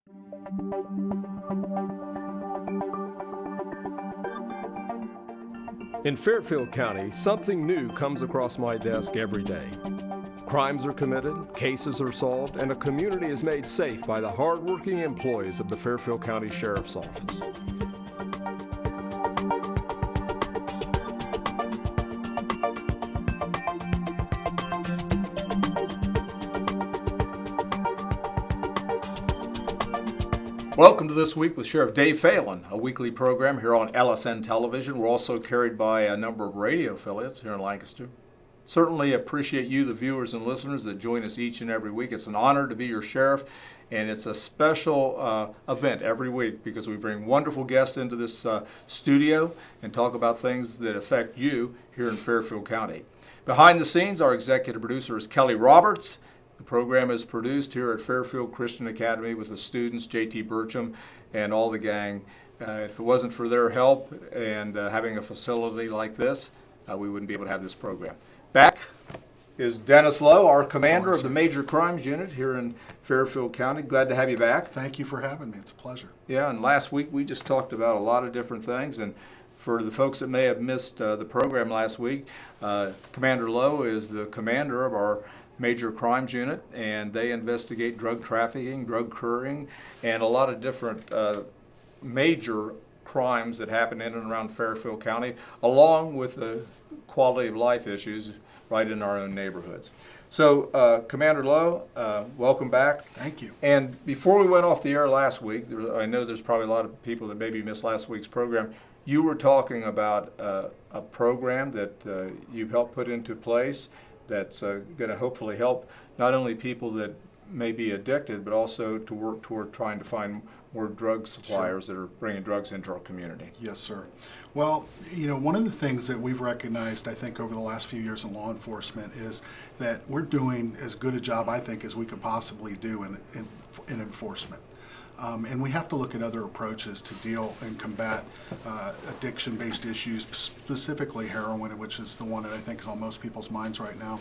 In Fairfield County, something new comes across my desk every day. Crimes are committed, cases are solved, and a community is made safe by the hardworking employees of the Fairfield County Sheriff's Office. Welcome to This Week with Sheriff Dave Phelan, a weekly program here on LSN Television. We're also carried by a number of radio affiliates here in Lancaster. Certainly appreciate you, the viewers and listeners that join us each and every week. It's an honor to be your sheriff, and it's a special event every week because we bring wonderful guests into this studio and talk about things that affect you here in Fairfield County. Behind the scenes, our executive producer is Kelly Roberts. The program is produced here at Fairfield Christian Academy with the students, J.T. Burcham, and all the gang. If it wasn't for their help and having a facility like this, we wouldn't be able to have this program. Back is Dennis Lowe, our commander of the Major Crimes Unit here in Fairfield County. Glad to have you back. Thank you for having me. It's a pleasure. Yeah, and last week we just talked about a lot of different things. And for the folks that may have missed the program last week, Commander Lowe is the commander of our Major Crimes Unit, and they investigate drug trafficking, drug couriering, and a lot of different major crimes that happen in and around Fairfield County, along with the quality of life issues right in our own neighborhoods. So, Commander Lowe, welcome back. Thank you. And before we went off the air last week, I know there's probably a lot of people that maybe missed last week's program. You were talking about a program that you've helped put into place that's going to hopefully help not only people that may be addicted, but also to work toward trying to find more drug suppliers that are bringing drugs into our community. Yes, sir. Well, you know, one of the things that we've recognized, I think, over the last few years in law enforcement is that we're doing as good a job, I think, as we can possibly do in enforcement. And we have to look at other approaches to deal and combat addiction-based issues, specifically heroin, which is the one that I think is on most people's minds right now.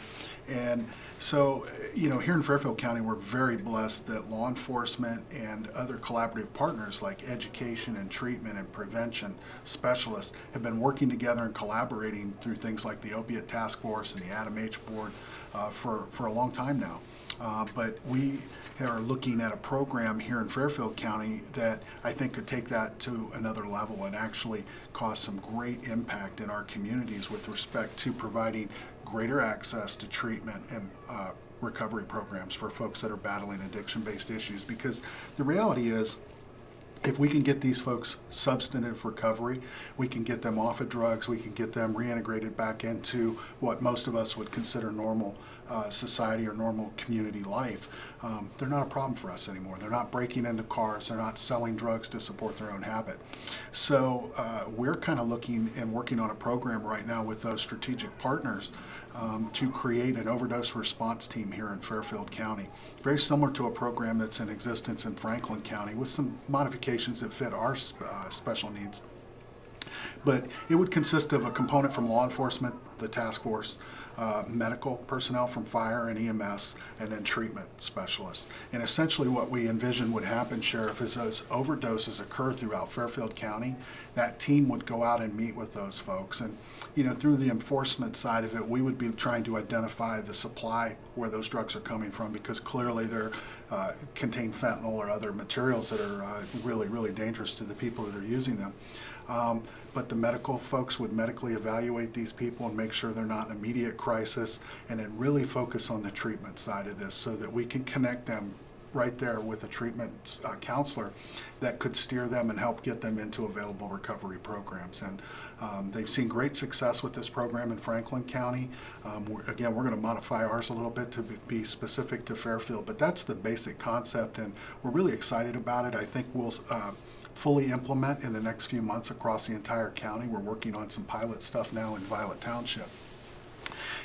And so, you know, here in Fairfield County, we're very blessed that law enforcement and other collaborative partners like education and treatment and prevention specialists have been working together and collaborating through things like the Opiate Task Force and the Adam H. Board for a long time now. But we are looking at a program here in Fairfield County that I think could take that to another level and actually cause some great impact in our communities with respect to providing greater access to treatment and recovery programs for folks that are battling addiction-based issues. Because the reality is, if we can get these folks substantive recovery, we can get them off of drugs, we can get them reintegrated back into what most of us would consider normal society or normal community life, they're not a problem for us anymore. They're not breaking into cars, they're not selling drugs to support their own habit. So we're kind of looking and working on a program right now with those strategic partners to create an overdose response team here in Fairfield County. Very similar to a program that's in existence in Franklin County with some modifications that fit our special needs. But it would consist of a component from law enforcement, the task force, medical personnel from fire and EMS, and then treatment specialists. And essentially what we envision would happen, Sheriff, is as overdoses occur throughout Fairfield County, that team would go out and meet with those folks. And, you know, through the enforcement side of it, we would be trying to identify the supply where those drugs are coming from, because clearly they're contain fentanyl or other materials that are really, really dangerous to the people that are using them. But the medical folks would medically evaluate these people and make sure they're not in immediate crisis, and then really focus on the treatment side of this so that we can connect them right there with a treatment counselor that could steer them and help get them into available recovery programs. And they've seen great success with this program in Franklin County. We're going to modify ours a little bit to be specific to Fairfield, but that's the basic concept, and we're really excited about it. I think we'll fully implement in the next few months across the entire county. We're working on some pilot stuff now in Violet Township.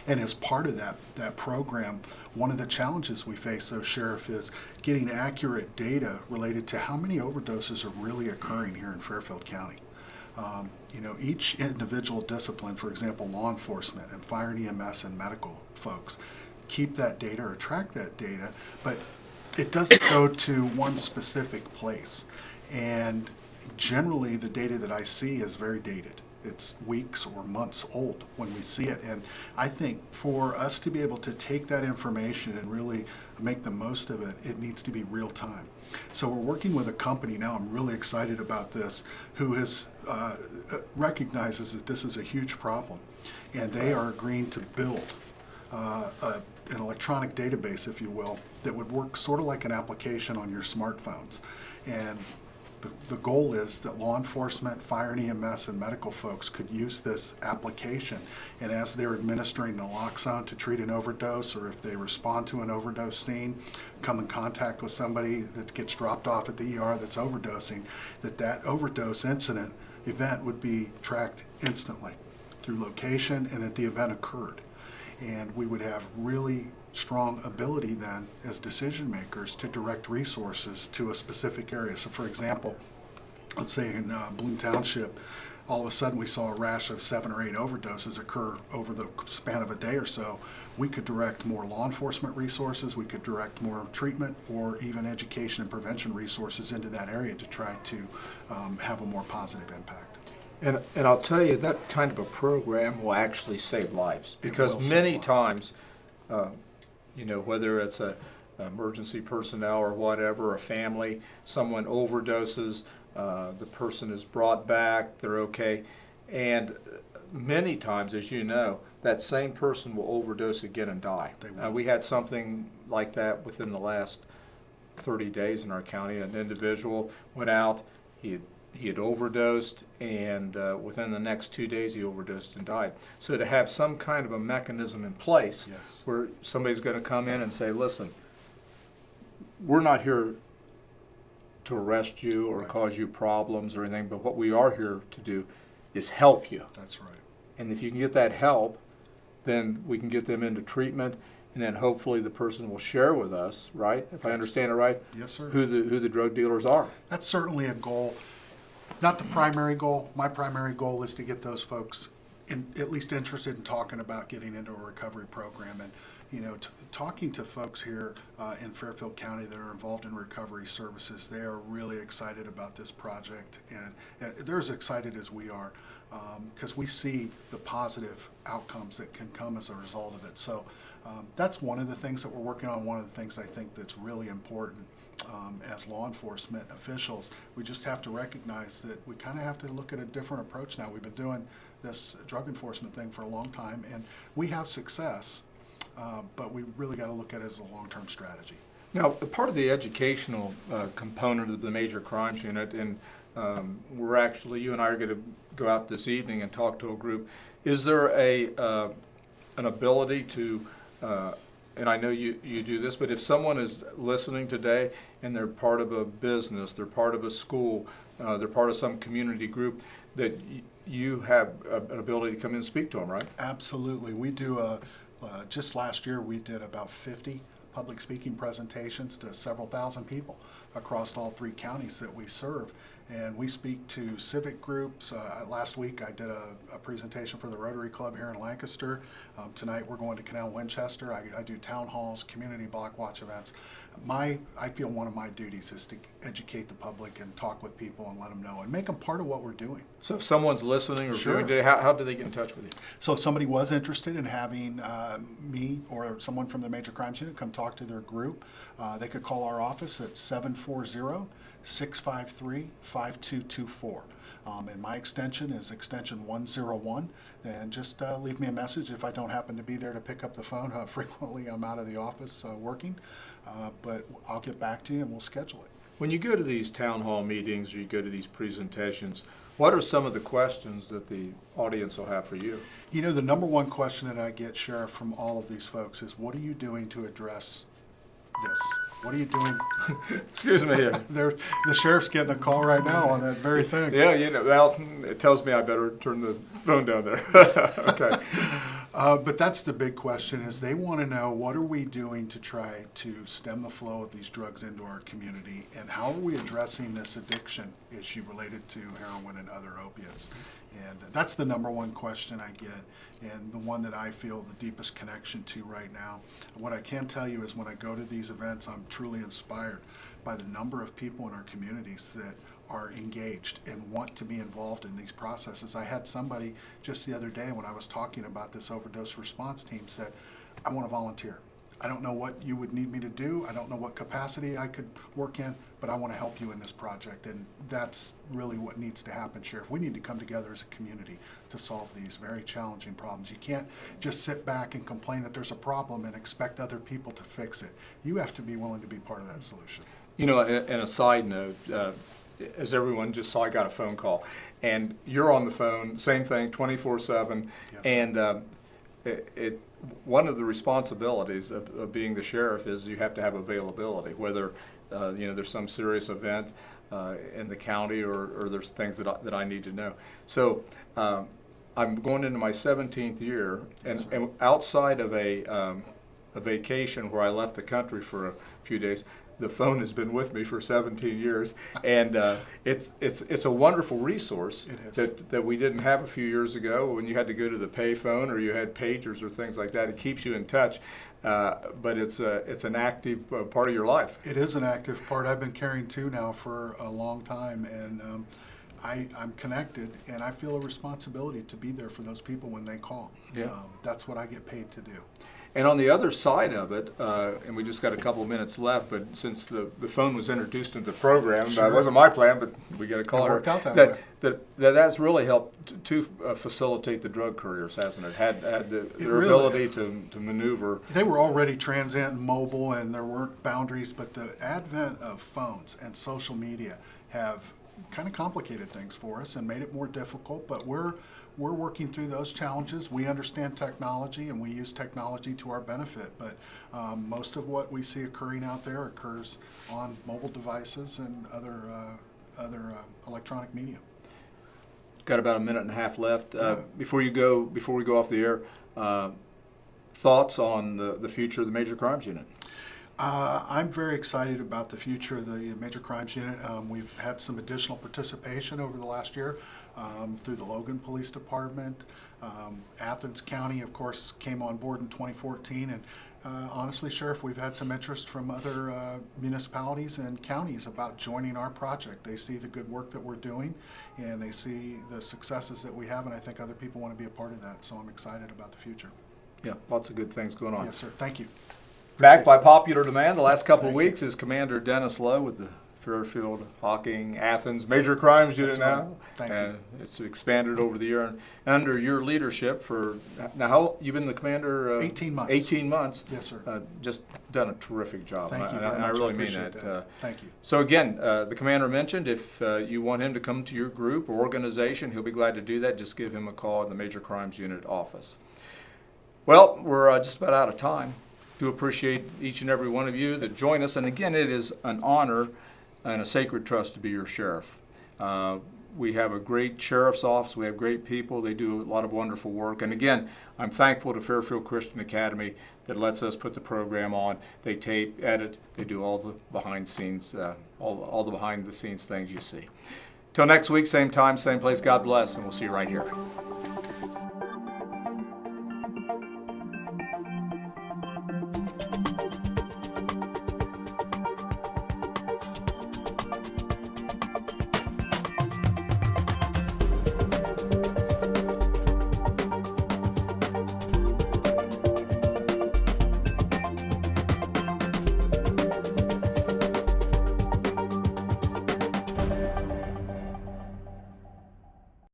And as part of that program, one of the challenges we face, though, Sheriff, is getting accurate data related to how many overdoses are really occurring here in Fairfield County. You know, each individual discipline, for example, law enforcement and fire and EMS and medical folks, keep that data or track that data, but It doesn't go to one specific place. And generally, the data that I see is very dated. It's weeks or months old when we see it. And I think for us to be able to take that information and really make the most of it, it needs to be real time. So we're working with a company now, I'm really excited about this, who has recognizes that this is a huge problem. And they are agreeing to build an electronic database, if you will, that would work sort of like an application on your smartphones. And the goal is that law enforcement, fire and EMS, and medical folks could use this application, and as they're administering naloxone to treat an overdose, or if they respond to an overdose scene, come in contact with somebody that gets dropped off at the ER that's overdosing, that overdose event would be tracked instantly through location and that the event occurred. And we would have really strong ability then as decision makers to direct resources to a specific area. So for example, let's say in Bloom Township, all of a sudden we saw a rash of 7 or 8 overdoses occur over the span of a day or so. We could direct more law enforcement resources, we could direct more treatment or even education and prevention resources into that area to try to have a more positive impact. And I'll tell you, that kind of a program will actually save lives, because many times, whether it's a emergency personnel or whatever, a family, someone overdoses, the person is brought back, they're okay, and many times, as you know, that same person will overdose again and die. We had something like that within the last 30 days in our county. An individual went out, he had overdosed, and within the next 2 days he overdosed and died. So to have some kind of a mechanism in place, yes, where somebody's going to come in and say, listen, we're not here to arrest you or right, cause you problems or anything, but what we are here to do is help you. That's right. And if you can get that help, then we can get them into treatment, and then hopefully the person will share with us, right, if I understand it right, yes, sir, who the drug dealers are. That's certainly a goal. Not the primary goal. My primary goal is to get those folks at least interested in talking about getting into a recovery program. And talking to folks here in Fairfield County that are involved in recovery services, they are really excited about this project, and they're as excited as we are, because we see the positive outcomes that can come as a result of it. So that's one of the things that we're working on. One of the things I think that's really important. As law enforcement officials, we just have to recognize that we kind of have to look at a different approach now. We've been doing this drug enforcement thing for a long time, and we have success, but we really got to look at it as a long-term strategy. Now, part of the educational component of the Major Crimes Unit, and we're actually, you and I are going to go out this evening and talk to a group. Is there an ability to and I know you do this, but if someone is listening today and they're part of a business, they're part of a school, they're part of some community group, that you have an ability to come in and speak to them, right? Absolutely. We do, just last year we did about 50 public speaking presentations to several thousand people across all 3 counties that we serve. And we speak to civic groups. Last week I did a presentation for the Rotary Club here in Lancaster. Tonight we're going to Canal Winchester. I do town halls, community block watch events. I feel one of my duties is to educate the public and talk with people and let them know and make them part of what we're doing. So if someone's listening or sure, viewing today, how do they get in touch with you? So if somebody was interested in having me or someone from the Major Crimes Unit come talk to their group, they could call our office at 740-653-5224. And my extension is extension 101. And just leave me a message if I don't happen to be there to pick up the phone. Frequently I'm out of the office working, but I'll get back to you and we'll schedule it. When you go to these town hall meetings or you go to these presentations, what are some of the questions that the audience will have for you? You know, the number one question that I get, Sheriff, from all of these folks is, what are you doing to address this? What are you doing? Excuse me here. The sheriff's getting a call right now on that very thing. Yeah, well, it tells me I better turn the phone down there. Okay. But that's the big question, is they want to know, what are we doing to try to stem the flow of these drugs into our community, and how are we addressing this addiction issue related to heroin and other opiates? And that's the number one question I get, and the one that I feel the deepest connection to right now. What I can tell you is, when I go to these events, I'm truly inspired by the number of people in our communities that are engaged and want to be involved in these processes. I had somebody just the other day, when I was talking about this overdose response team, said, I want to volunteer. I don't know what you would need me to do. I don't know what capacity I could work in, but I want to help you in this project. And that's really what needs to happen, Sheriff. We need to come together as a community to solve these very challenging problems. You can't just sit back and complain that there's a problem and expect other people to fix it. You have to be willing to be part of that solution. You know, and a side note, as everyone just saw, I got a phone call, and you're on the phone, same thing, 24/7, Yes, and one of the responsibilities of being the sheriff is you have to have availability, whether there's some serious event in the county, or there's things that I need to know. So I'm going into my 17th year, and outside of a vacation where I left the country for a few days, the phone has been with me for 17 years, and it's a wonderful resource that we didn't have a few years ago when you had to go to the pay phone, or you had pagers or things like that. It keeps you in touch, but it's an active part of your life. It is an active part. I've been carrying two now for a long time, and I'm connected, and I feel a responsibility to be there for those people when they call. Yeah. That's what I get paid to do. And on the other side of it, and we just got a couple of minutes left, but since the phone was introduced into the program, Sure. It wasn't my plan, but we got to call It her. worked out that way. That's really helped to facilitate the drug couriers, hasn't it? Had their really- ability to maneuver. They were already transient and mobile, and there weren't boundaries, but the advent of phones and social media have kind of complicated things for us and made it more difficult, but we're working through those challenges. We understand technology, and we use technology to our benefit, but most of what we see occurring out there occurs on mobile devices and other electronic media. Got about a minute and a half left. Before we go off the air, thoughts on the future of the Major Crimes Unit? I'm very excited about the future of the Major Crimes Unit. We've had some additional participation over the last year through the Logan Police Department. Athens County, of course, came on board in 2014. And honestly, Sheriff, we've had some interest from other municipalities and counties about joining our project. They see the good work that we're doing, and they see the successes that we have, and I think other people want to be a part of that. So I'm excited about the future. Yeah, lots of good things going on. Yes, sir. Thank you. Back by popular demand the last couple of weeks is Commander Dennis Lowe with the Fairfield, Hocking, Athens Major Crimes Unit That's right. now. Thank you. And it's expanded over the year. And under your leadership for, now how, you've been the commander? 18 months. 18 months. Yes, sir. Just done a terrific job. Thank you And very I much. really I mean appreciate that. Thank you. So again, the commander mentioned if you want him to come to your group or organization, he'll be glad to do that. Just give him a call in the Major Crimes Unit office. Well, we're just about out of time. Do appreciate each and every one of you that join us. And again, it is an honor and a sacred trust to be your sheriff. We have a great sheriff's office. We have great people. They do a lot of wonderful work. And again, I'm thankful to Fairfield Christian Academy that lets us put the program on. They tape, edit, they do all the behind scenes, all the behind the scenes things you see. Till next week, same time, same place. God bless, and we'll see you right here.